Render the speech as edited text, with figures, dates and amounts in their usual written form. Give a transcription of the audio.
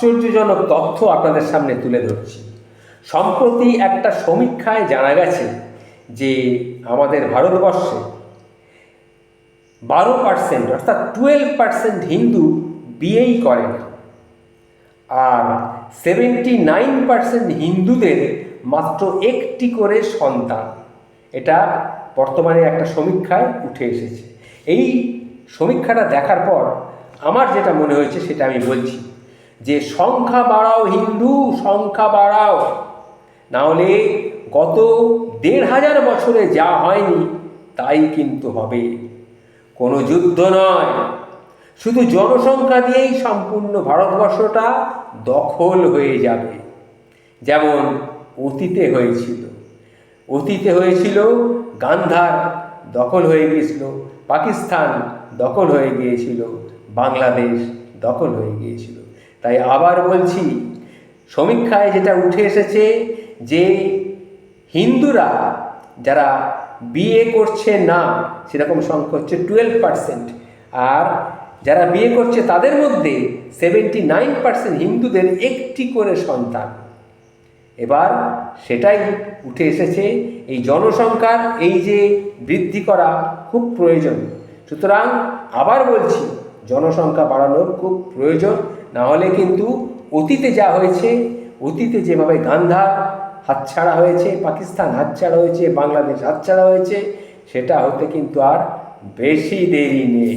আশ্চর্যজনক তথ্য আপনাদের সামনে তুলে ধরছি। সম্প্রতি একটা সমীক্ষায় জানা গেছে যে আমাদের ভারতবর্ষে 12% অর্থাৎ 12% হিন্দু বিয়েই করে না, আর 79% হিন্দুদের মাত্র একটি করে সন্তান। এটা বর্তমানে একটা সমীক্ষায় উঠে এসেছে। এই সমীক্ষাটা দেখার পর আমার যেটা মনে হয়েছে সেটা আমি বলছি, যে সংখ্যা বাড়াও হিন্দু, সংখ্যা বাড়াও, নাহলে গত 1500 বছরে যা হয়নি তাই কিন্তু হবে। কোনো যুদ্ধ নয়, শুধু জনসংখ্যা দিয়েই সম্পূর্ণ ভারতবর্ষটা দখল হয়ে যাবে। যেমন অতীতে হয়েছিল গান্ধার দখল হয়ে গিয়েছিল, পাকিস্তান দখল হয়ে গিয়েছিল, বাংলাদেশ দখল হয়ে গিয়েছিল। তাই আবার বলছি, সমীক্ষায় যেটা উঠে এসেছে যে হিন্দুরা যারা বিয়ে করছে না সেরকম সংখ্যা হচ্ছে 12%, আর যারা বিয়ে করছে তাদের মধ্যে 79% হিন্দুদের একটি করে সন্তান। এবার সেটাই উঠে এসেছে, এই জনসংখ্যার এই যে বৃদ্ধি করা খুব প্রয়োজন। সুতরাং আবার বলছি, জনসংখ্যা বাড়ানোর খুব প্রয়োজন, না হলে কিন্তু অতীতে যা হয়েছে, অতীতে যেভাবে গান্ধার হাতছাড়া হয়েছে, পাকিস্তান হাতছাড়া হয়েছে, বাংলাদেশ হাতছাড়া হয়েছে, সেটা হতে কিন্তু আর বেশি দেরি নেই।